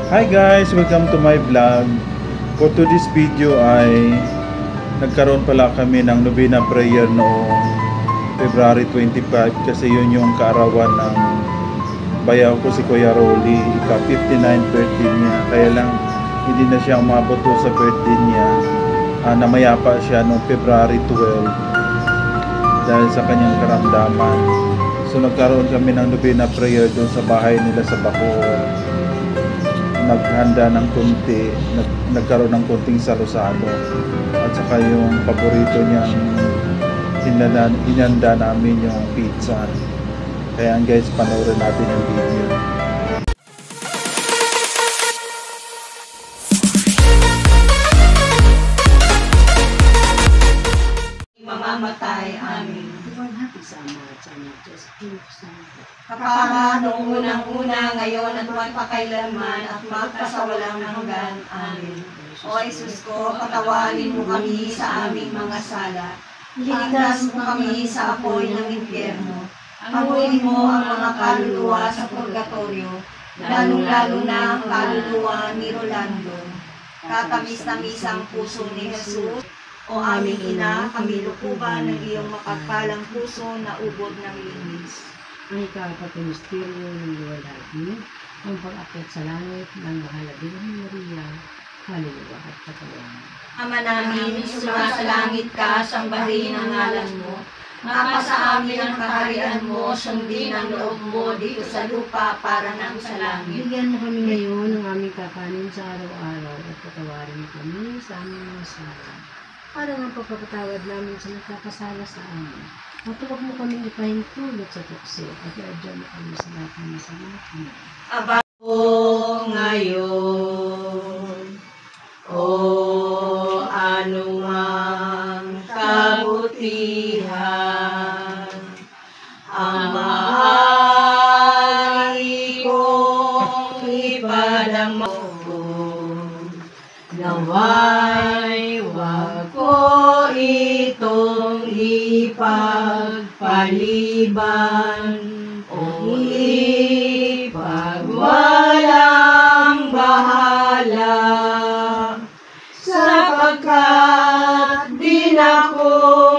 Hi guys! Welcome to my vlog. For today's video ay nagkaroon pala kami ng Novena prayer noong February 25 kasi yun yung kaarawan ng bayaw ko si Kuya Rolly, ika-59 birthday niya. Kaya lang hindi na siya umabot sa birthday niya. Namayapa siya noong February 12 dahil sa kanyang karamdaman. So nagkaroon kami ng Novena prayer doon sa bahay nila sa Bacoor. Naghanda ng konti, nagkaroon ng konting salo-salo at saka yung paborito niyang hinanda namin yung pizza. Kaya guys, panoorin natin yung video. Mamamatay, amin. Kapama noong unang-una, ngayon at magpakailanman at magpasawalang hanggan. Amin. O Jesus ko, patawarin mo kami sa aming mga sala. Iligtas mo kami sa apoy ng impyerno. Hanguin mo ang mga kaluluwa sa purgatorio, lalong-lalo na ang kaluluwa ni Rolando. Katamis-tamis ang puso ni Jesus. O aming ina, kami lukuban ng iyong mapagpalang puso na ubod ng linis. Ang ikapat na misteryo ng liwanag, ang pag-akyat sa langit ng mahal na Birhen Maria, kaluluwa at katawan. Ama namin, sumasalangit ka, sambahin ang ngalan mo. Mapasa amin ang kaharian mo, sundin ang loob mo dito sa lupa para nang sa langit. Bigyan mo kami ngayon ng aming kakanin sa araw-araw at patawarin mo kami sa aming mga sala. Para ng pagpapatawad namin sa nagkakasala sa amin. At huwag mo kami ipahintulot sa tukso at iadyan mo kami sa lahat ng masama. Aba o ngayon, o anumang kabutihan, ang maaari kong ipadama ko, naway wag ko itong ipagpaliban o ipagwalang bahala, sapagkat di na ko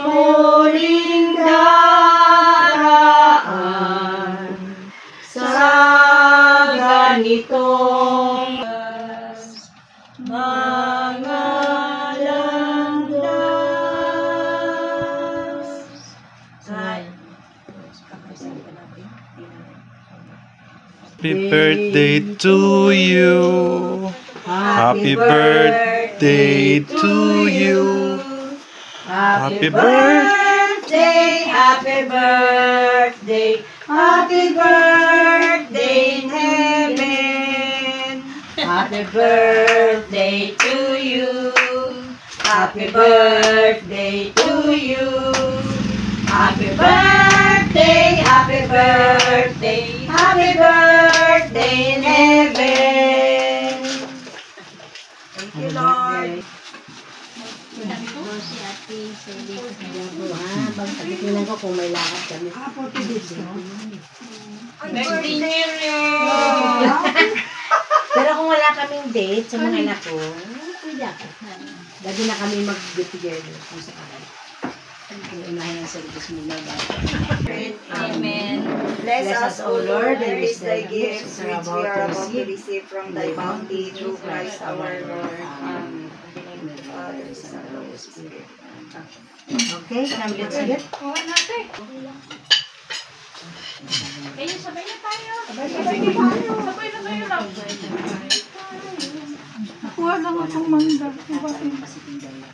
muling daraan sa ganitong mga landas. Happy birthday to you. Happy birthday to you. Happy birthday, happy birthday, happy birthday in heaven. Happy birthday to you. Happy birthday to you. Happy birthday, happy birthday, happy birthday in heaven. Thank you, Lord. Si Ate, sa hindi ko sa pagkatikinan ko kung may lakad kami. 40 days, no? Pero kung wala kaming date sa mga anak ko, pwede ako. Lagi na kami mag-get-together kung sa kanal. Unahin ang service mo na ba? Amen. Bless us, O Lord, and is thy gifts which we are about to receive from thy bounty through Christ our Lord. Amen. Father, Son, and Holy Spirit. Okay, come let's get. Kuha natin. Kaya sabay na tayo. Sabay na tayo lang. Nakuha lang akong mangga. Sitting down.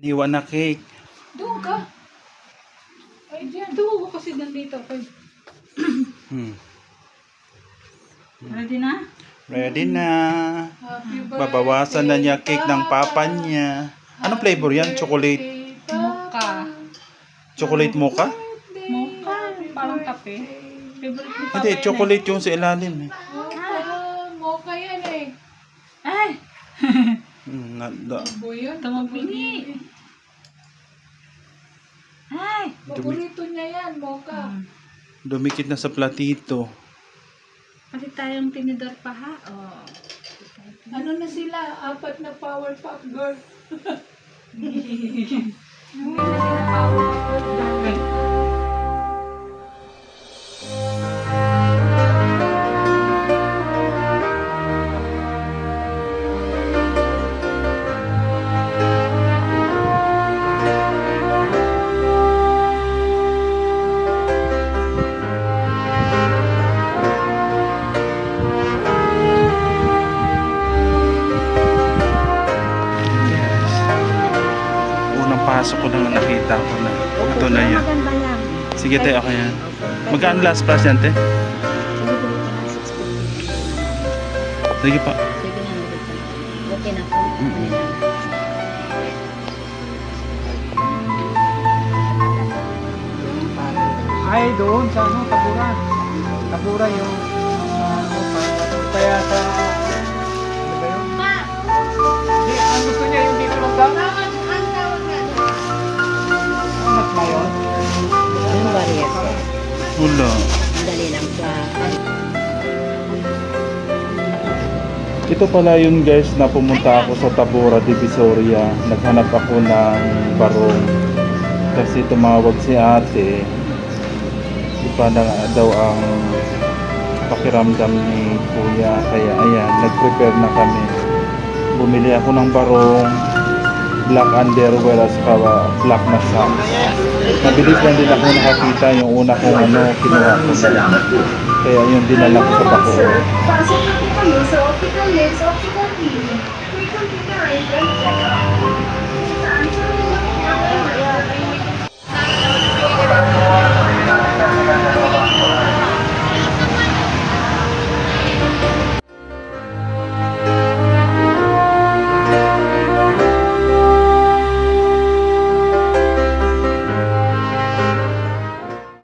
Iwan na cake. Doon ka. Ay, diyan. Doon ko kasi nandito. Ready na? Ready na. Happy birthday. Babawasan na niya cake ng papa niya. Anong flavor yan? Chocolate? Mocha. Chocolate mocha? Mocha. Parang kape. Favorite ni Papa Hindi, yun chocolate yung sa ilalim eh. Mocha yan eh. Ay! Buyo. Tumabili. Ay! Paborito niya yan, mocha. Dumikit na sa platito. Pati tayong tinidor pa ha. Oh. Ano na sila? 4 na power pop girl. Hindi na sila power. Unang pasok ko na nakita ko na. Ito na yun. Maganda yan. Sige tayo, ako yan. Magkano last price yan, te? Sige, bili ka ng 650. Sige pa. Sige na, bili ka. Okay na po. Ay, doon sa ano, Tabura. Tabura yung kaya sa ano ba yun? Hindi, ang gusto niya yung dito lang daw. Anak na yun? Yung barrier. Wala. Dali lang sa... Ito pala yun guys na pumunta ako sa Tabora, Divisoria. Naghanap ako ng barong. Kasi tumawag si ate. Iba na daw ang pakiramdam ni kuya. Kaya ayan, nag-prepare na kami. Bumili ako ng barong, black underwear at saka black na socks. Mabilis lang din ako nakakita yung una kong kinuha ko. Kaya yun dinala ko sa Bacoor. Pasok na po kami sa optical lens, optical healing. May computerized